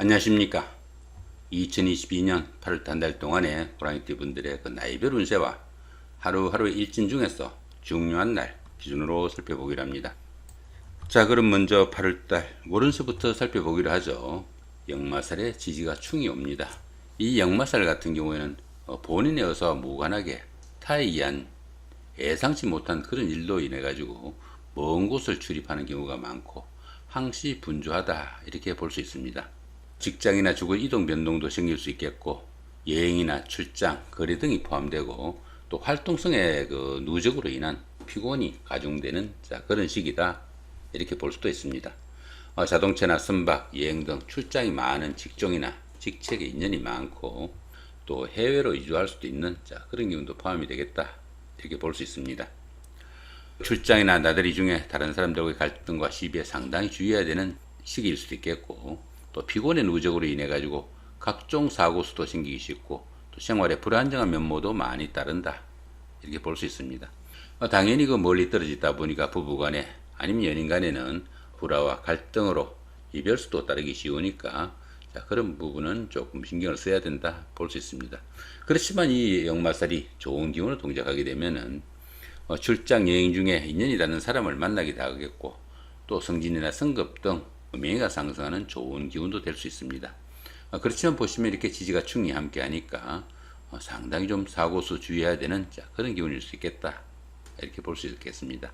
안녕하십니까. 2022년 8월 한 달 동안의 호랑이띠 분들의 그 나이별 운세와 하루하루의 일진 중에서 중요한 날 기준으로 살펴보기로 합니다. 자, 그럼 먼저 8월달 월운세부터 살펴보기로 하죠. 역마살에 지지가 충이 옵니다. 이 역마살 같은 경우에는 본인에 의해서 무관하게 타에 의한 예상치 못한 그런 일로 인해 가지고 먼 곳을 출입하는 경우가 많고 항시 분주하다 이렇게 볼 수 있습니다. 직장이나 주거 이동 변동도 생길 수 있겠고 여행이나 출장, 거래 등이 포함되고 또 활동성의 그 누적으로 인한 피곤이 가중되는 그런 시기다 이렇게 볼 수도 있습니다. 자동차나 선박, 여행 등 출장이 많은 직종이나 직책에 인연이 많고 또 해외로 이주할 수도 있는 그런 경우도 포함이 되겠다 이렇게 볼 수 있습니다. 출장이나 나들이 중에 다른 사람들과의 갈등과 시비에 상당히 주의해야 되는 시기일 수도 있겠고 또 피곤의 누적으로 인해 가지고 각종 사고 수도 생기기 쉽고 또 생활에 불안정한 면모도 많이 따른다 이렇게 볼 수 있습니다. 당연히 그 멀리 떨어지다 보니까 부부간에 아니면 연인 간에는 불화와 갈등으로 이별수도 따르기 쉬우니까 그런 부분은 조금 신경을 써야 된다 볼 수 있습니다. 그렇지만 이 역마살이 좋은 기운으로 동작하게 되면은 출장 여행 중에 인연이 닿는 사람을 만나기도 하겠고 또 성진이나 성급 등 명예가 상승하는 좋은 기운도 될 수 있습니다. 그렇지만 보시면 이렇게 지지가 충이 함께 하니까 상당히 좀 사고수 주의해야 되는 그런 기운일 수 있겠다 이렇게 볼 수 있겠습니다.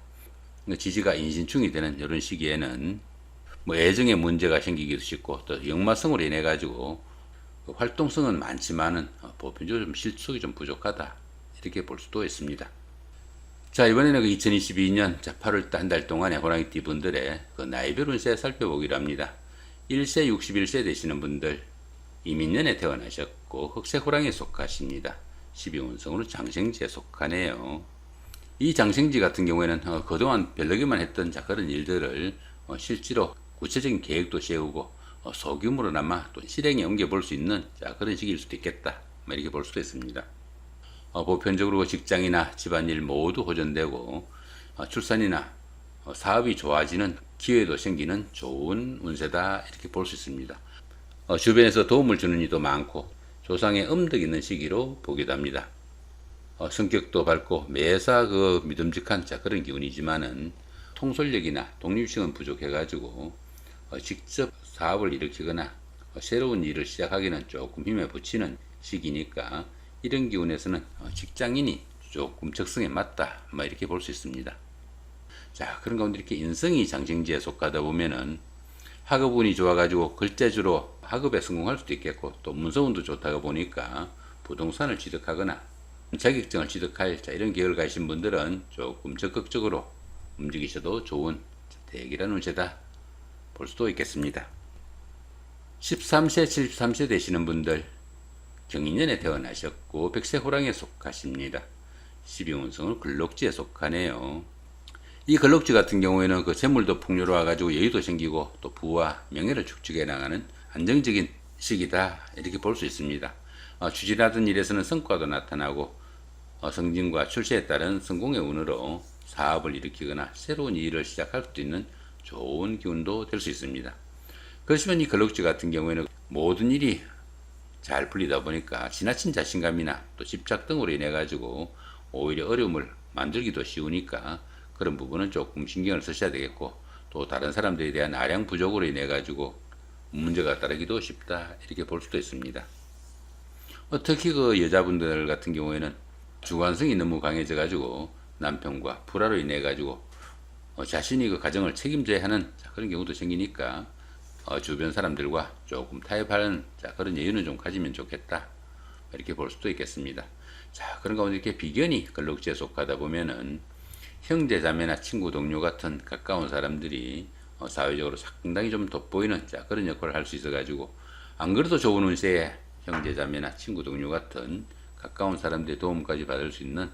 지지가 인신충이 되는 이런 시기에는 애정에 문제가 생기기도 쉽고 또 역마성으로 인해 가지고 활동성은 많지만은 보편적으로 좀 실속이 좀 부족하다 이렇게 볼 수도 있습니다. 자, 이번에는 2022년 8월 한 달 동안의 호랑이띠 분들의 그 나이별 운세 살펴보기로 합니다. 1세 61세 되시는 분들 이민년에 태어나셨고 흑색 호랑이에 속하십니다. 12운성으로 장생지에 속하네요. 이 장생지 같은 경우에는 그동안 별로기만 했던 그런 일들을 실제로 구체적인 계획도 세우고 소규모로나마 또 실행에 옮겨볼 수 있는 그런 시기일 수도 있겠다 이렇게 볼 수도 있습니다. 보편적으로 직장이나 집안일 모두 호전되고 출산이나 사업이 좋아지는 기회도 생기는 좋은 운세다 이렇게 볼 수 있습니다. 주변에서 도움을 주는 이도 많고 조상의 음덕이 있는 시기로 보기도 합니다. 성격도 밝고 매사 그 믿음직한 그런 기운이지만은 통솔력이나 독립심은 부족해 가지고 직접 사업을 일으키거나 새로운 일을 시작하기는 조금 힘에 부치는 시기니까 이런 기운에서는 직장인이 조금 적성에 맞다 이렇게 볼 수 있습니다. 자, 그런 가운데 이렇게 인성이 장생지에 속하다 보면은 학업운이 좋아가지고 글재주로 학업에 성공할 수도 있겠고 또 문서운도 좋다가 보니까 부동산을 취득하거나 자격증을 취득할 이런 계획을 가신 분들은 조금 적극적으로 움직이셔도 좋은 대기란 운세다 볼 수도 있겠습니다. 13세, 73세 되시는 분들 경인년에 태어나셨고 백세 호랑이에 속하십니다. 12운성은 근록지에 속하네요. 이 근록지 같은 경우에는 그 재물도 풍요로워 가지고 여유도 생기고 또 부와 명예를 축적해 나가는 안정적인 시기다 이렇게 볼 수 있습니다. 추진하던 일에서는 성과도 나타나고 성진과 출세에 따른 성공의 운으로 사업을 일으키거나 새로운 일을 시작할 수도 있는 좋은 기운도 될 수 있습니다. 그렇지만 이 근록지 같은 경우에는 모든 일이 잘 풀리다 보니까 지나친 자신감이나 또 집착 등으로 인해 가지고 오히려 어려움을 만들기도 쉬우니까 그런 부분은 조금 신경을 쓰셔야 되겠고 또 다른 사람들에 대한 아량 부족으로 인해 가지고 문제가 따르기도 쉽다 이렇게 볼 수도 있습니다. 특히 그 여자분들 같은 경우에는 주관성이 너무 강해져 가지고 남편과 불화로 인해 가지고 자신이 그 가정을 책임져야 하는 그런 경우도 생기니까 주변 사람들과 조금 타협하는 그런 여유는 좀 가지면 좋겠다 이렇게 볼 수도 있겠습니다. 자, 그런 가운데 이렇게 비견이 근록지에 속하다 보면은 형제 자매나 친구 동료 같은 가까운 사람들이 사회적으로 상당히 좀 돋보이는 그런 역할을 할 수 있어 가지고 안 그래도 좋은 운세에 형제 자매나 친구 동료 같은 가까운 사람들의 도움까지 받을 수 있는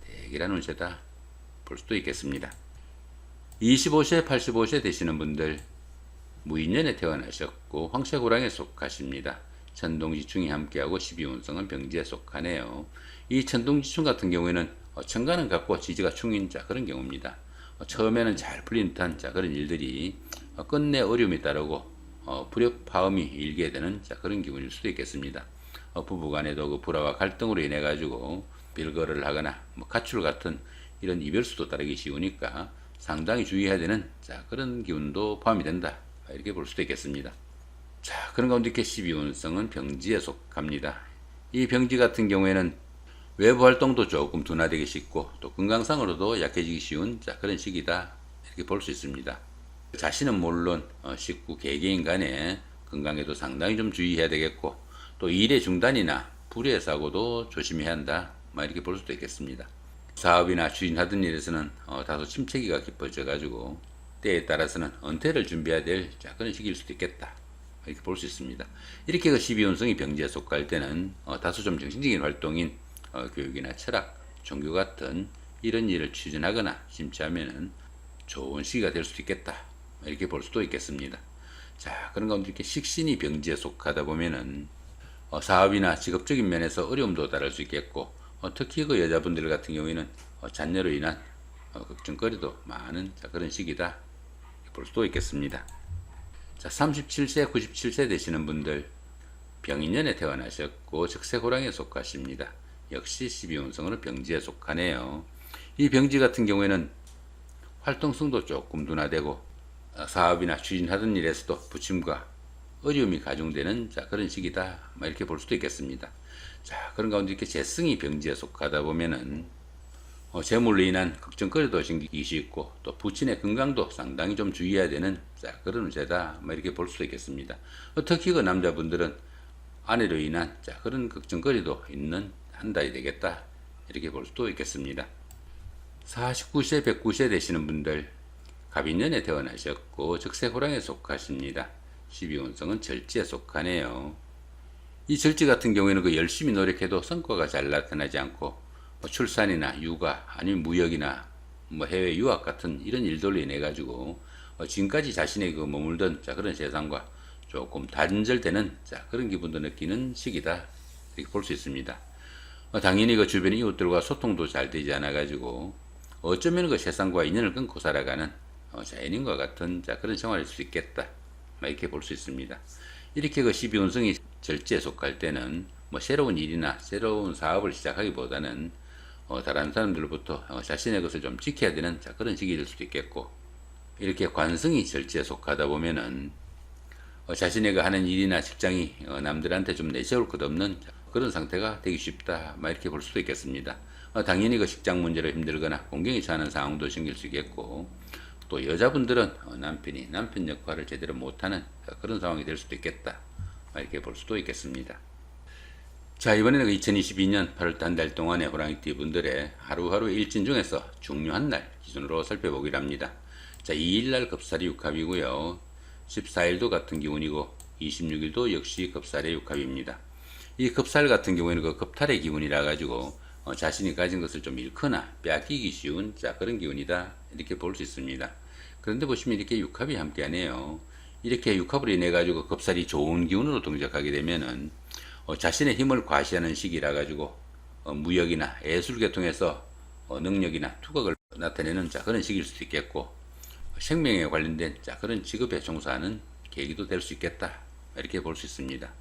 대기란 운세다 볼 수도 있겠습니다. 25세, 85세 되시는 분들 무인년에 태어나셨고 황색 호랑이에 속하십니다. 천동지충이 함께하고 12운성은 병지에 속하네요. 이 천동지충 같은 경우에는 천간은 같고 지지가 충인 그런 경우입니다. 처음에는 잘 풀린 듯한 그런 일들이 끝내 어려움이 따르고 불협화음이 일게 되는 그런 기분일 수도 있겠습니다. 부부간에도 그 불화와 갈등으로 인해 가지고 별거를 하거나 가출 같은 이런 이별수도 따르기 쉬우니까 상당히 주의해야 되는 그런 기운도 포함이 된다, 이렇게 볼 수도 있겠습니다. 자, 그런 가운데 이렇게 12운성은 병지에 속합니다. 이 병지 같은 경우에는 외부 활동도 조금 둔화되기 쉽고 또 건강상으로도 약해지기 쉬운 그런 시기다, 이렇게 볼 수 있습니다. 자신은 물론 식구 개개인 간의 건강에도 상당히 좀 주의해야 되겠고 또 일의 중단이나 불의 사고도 조심해야 한다, 이렇게 볼 수도 있겠습니다. 사업이나 추진하던 일에서는 다소 침체기가 깊어져 가지고 때에 따라서는 은퇴를 준비해야 될 그런 시기일 수도 있겠다, 이렇게 볼 수 있습니다. 이렇게 그 12운성이 병지에 속할 때는 다소 좀 정신적인 활동인 교육이나 철학, 종교 같은 이런 일을 추진하거나 심취하면은 좋은 시기가 될 수도 있겠다, 이렇게 볼 수도 있겠습니다. 자, 그런 가운데 이렇게 식신이 병지에 속하다 보면은 사업이나 직업적인 면에서 어려움도 따를 수 있겠고 특히 그 여자분들 같은 경우에는 자녀로 인한 걱정거리도 많은 그런 시기다, 볼 수도 있겠습니다. 자, 37세, 97세 되시는 분들 병인년에 태어나셨고 적세호랑이에 속하십니다. 역시 12운성으로 병지에 속하네요. 이 병지 같은 경우에는 활동성도 조금 둔화되고 사업이나 추진하던 일에서도 부침과 어려움이 가중되는 그런 시기다, 이렇게 볼 수도 있겠습니다. 자, 그런 가운데 이렇게 재성이 병지에 속하다 보면은 재물로 인한 걱정거리도 생기기 쉽고 또 부친의 건강도 상당히 좀 주의해야 되는 그런 운세다, 이렇게 볼 수도 있겠습니다. 특히 그 남자분들은 아내로 인한 그런 걱정거리도 있는 한 달이 되겠다, 이렇게 볼 수도 있겠습니다. 49세, 109세 되시는 분들 갑인년에 태어나셨고 적세호랑이에 속하십니다. 12운성은 절지에 속하네요. 이 절지 같은 경우에는 그 열심히 노력해도 성과가 잘 나타나지 않고 출산이나 육아 아니면 무역이나 해외 유학 같은 이런 일들로 인해 가지고 지금까지 자신의 그 머물던 그런 세상과 조금 단절되는 그런 기분도 느끼는 시기다, 이렇게 볼 수 있습니다. 당연히 그 주변 이웃들과 소통도 잘 되지 않아 가지고 어쩌면 그 세상과 인연을 끊고 살아가는 자연인과 같은 그런 생활일 수 있겠다, 이렇게 볼 수 있습니다. 이렇게 그 12운성이 절지에 속할 때는 새로운 일이나 새로운 사업을 시작하기보다는 다른 사람들로부터 자신의 것을 좀 지켜야 되는 그런 시기일 수도 있겠고 이렇게 관성이 절지에 속하다 보면은 자신의 그 하는 일이나 직장이 남들한테 좀 내세울 것 없는 그런 상태가 되기 쉽다, 이렇게 볼 수도 있겠습니다. 당연히 그 직장 문제로 힘들거나 공경이 처하는 상황도 생길 수 있겠고 또 여자분들은 남편이 남편 역할을 제대로 못하는 그런 상황이 될 수도 있겠다, 이렇게 볼 수도 있겠습니다. 자, 이번에는 2022년 8월 한 달 동안의 호랑이띠 분들의 하루하루 일진 중에서 중요한 날 기준으로 살펴보기로 합니다. 자, 2일날 겁살이 육합이고요. 14일도 같은 기운이고 26일도 역시 겁살의 육합입니다. 이 겁살 같은 경우에는 그 겁탈의 기운이라 가지고 자신이 가진 것을 좀 잃거나 빼앗기기 쉬운 그런 기운이다, 이렇게 볼 수 있습니다. 그런데 보시면 이렇게 육합이 함께하네요. 이렇게 육합으로 인해 가지고 겁살이 좋은 기운으로 동작하게 되면은 자신의 힘을 과시하는 시기라 가지고 무역이나 예술 계통에서 능력이나 투각을 나타내는 그런 시기일 수도 있겠고 생명에 관련된 그런 직업에 종사하는 계기도 될 수 있겠다, 이렇게 볼 수 있습니다.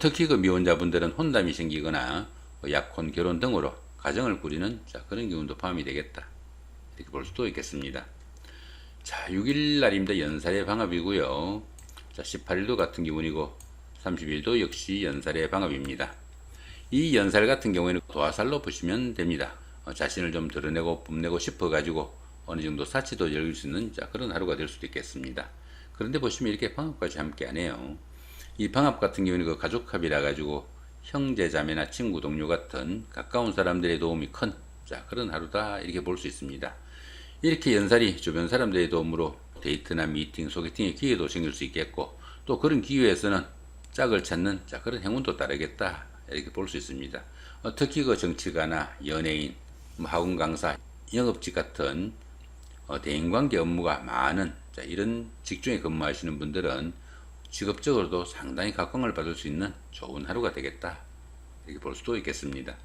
특히 그 미혼자분들은 혼담이 생기거나 약혼, 결혼 등으로 가정을 꾸리는 그런 기운도 포함이 되겠다, 이렇게 볼 수도 있겠습니다. 자, 6일 날입니다. 연살의 방합이고요. 자, 18일도 같은 기운이고 30일도 역시 연살의 방합입니다. 이 연살 같은 경우에는 도화살로 보시면 됩니다. 자신을 좀 드러내고 뽐내고 싶어 가지고 어느 정도 사치도 열릴 수 있는 그런 하루가 될 수도 있겠습니다. 그런데 보시면 이렇게 방합까지 함께 하네요. 이 방합 같은 경우는 그 가족합이라 가지고 형제 자매나 친구 동료 같은 가까운 사람들의 도움이 큰 그런 하루다, 이렇게 볼 수 있습니다. 이렇게 연살이 주변 사람들의 도움으로 데이트나 미팅, 소개팅의 기회도 생길 수 있겠고 또 그런 기회에서는 짝을 찾는 그런 행운도 따르겠다, 이렇게 볼 수 있습니다. 특히 그 정치가나 연예인, 학원 강사, 영업직 같은 대인관계 업무가 많은 이런 직종에 근무하시는 분들은 직업적으로도 상당히 각광을 받을 수 있는 좋은 하루가 되겠다, 이렇게 볼 수도 있겠습니다.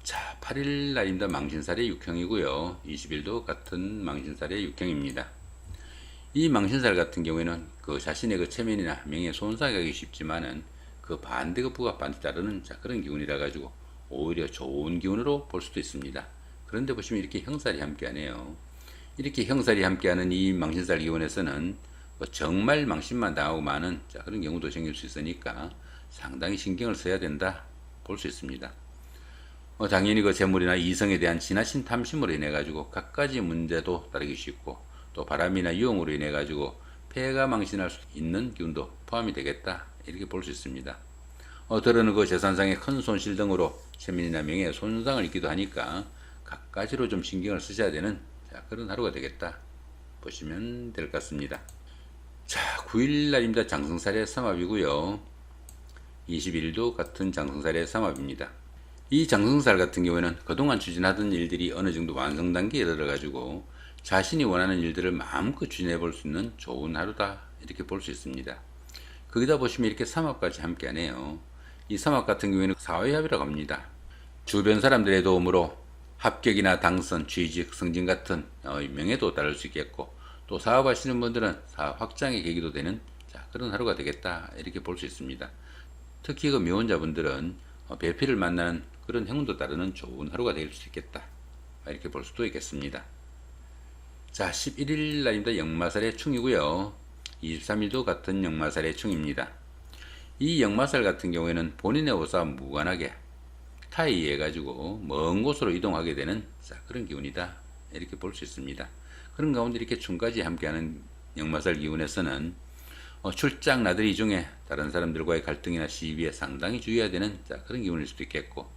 자, 8일 날입니다. 망신살의 육형이고요. 20일도 같은 망신살의 육형입니다. 이 망신살 같은 경우에는 그 자신의 그 체면이나 명예에 손상하기 쉽지만은 그 반대급부가 반드 따르는 그런 기운이라 가지고 오히려 좋은 기운으로 볼 수도 있습니다. 그런데 보시면 이렇게 형살이 함께하네요. 이렇게 형살이 함께하는 이 망신살 기운에서는 정말 망신만 당하고 마는 그런 경우도 생길 수 있으니까 상당히 신경을 써야 된다 볼 수 있습니다. 당연히 그 재물이나 이성에 대한 지나친 탐심으로 인해 가지고 갖가지 문제도 따르기 쉽고 또 바람이나 유혹으로 인해 가지고 폐가 망신할 수 있는 기운도 포함이 되겠다 이렇게 볼 수 있습니다. 들어는 그 재산상의 큰 손실 등으로 체면이나 명예에 손상을 입기도 하니까 갖가지로 좀 신경을 쓰셔야 되는 그런 하루가 되겠다 보시면 될 것 같습니다. 자, 9일 날입니다. 장성살의 삼합이고요. 21일도 같은 장성살의 삼합입니다. 이 장성살 같은 경우에는 그동안 추진하던 일들이 어느 정도 완성 단계에 이르러가지고 자신이 원하는 일들을 마음껏 추진해 볼 수 있는 좋은 하루다 이렇게 볼 수 있습니다. 거기다 보시면 이렇게 삼합까지 함께 하네요. 이 삼합 같은 경우에는 사회합이라고 합니다. 주변 사람들의 도움으로 합격이나 당선, 취직, 승진 같은 명예도 따를 수 있겠고 또 사업하시는 분들은 사업 확장의 계기도 되는 그런 하루가 되겠다 이렇게 볼 수 있습니다. 특히 그 미혼자분들은 배필을 만나는 그런 행운도 따르는 좋은 하루가 될 수 있겠다 이렇게 볼 수도 있겠습니다. 자, 11일 날입니다. 역마살의 충이고요. 23일도 같은 역마살의 충입니다. 이 역마살 같은 경우에는 본인의 옷과 무관하게 타에 의해 가지고 먼 곳으로 이동하게 되는 그런 기운이다 이렇게 볼 수 있습니다. 그런 가운데 이렇게 충까지 함께하는 역마살 기운에서는 출장 나들이 중에 다른 사람들과의 갈등이나 시비에 상당히 주의해야 되는 그런 기운일 수도 있겠고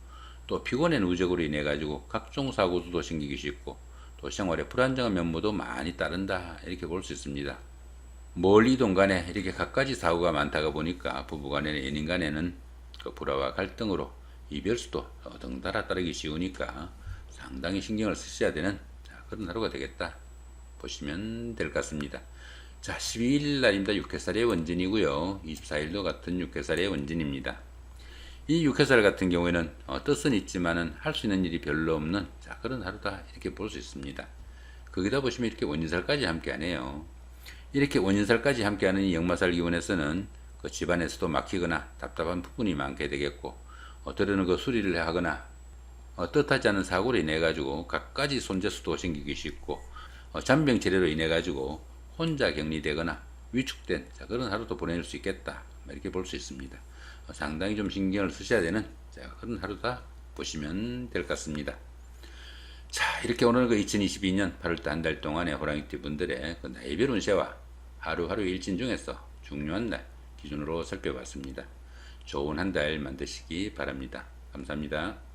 또 피곤의 누적으로 인해 가지고 각종 사고도 생기기 쉽고 또 생활에 불안정한 면모도 많이 따른다 이렇게 볼 수 있습니다. 멀리 이동 간에 이렇게 갖가지 사고가 많다가 보니까 부부간에 연인 간에는 그 불화와 갈등으로 이별수도 덩달아 따르기 쉬우니까 상당히 신경을 쓰셔야 되는 그런 하루가 되겠다 보시면 될 것 같습니다. 자, 12일 날입니다. 육해살의 원진이고요. 24일도 같은 육해살의 원진입니다. 이 육해살 같은 경우에는 뜻은 있지만은 할 수 있는 일이 별로 없는 그런 하루다 이렇게 볼 수 있습니다. 거기다 보시면 이렇게 원진살까지 함께하네요. 이렇게 원진살까지 함께하는 이 역마살 기운에서는 그 집안에서도 막히거나 답답한 부분이 많게 되겠고 때로는 그 수리를 하거나 뜻하지 않은 사고로 인해 가지고 갖가지 손재수도 생기기 쉽고 잔병치레로 인해 가지고 혼자 격리되거나 위축된 그런 하루도 보낼 수 있겠다 이렇게 볼 수 있습니다. 상당히 좀 신경을 쓰셔야 되는 그런 하루다 보시면 될 것 같습니다. 자, 이렇게 오늘 그 2022년 8월달 한 달 동안의 호랑이띠 분들의 그 나이별 운세와 하루하루 일진 중에서 중요한 날 기준으로 살펴봤습니다. 좋은 한 달 만드시기 바랍니다. 감사합니다.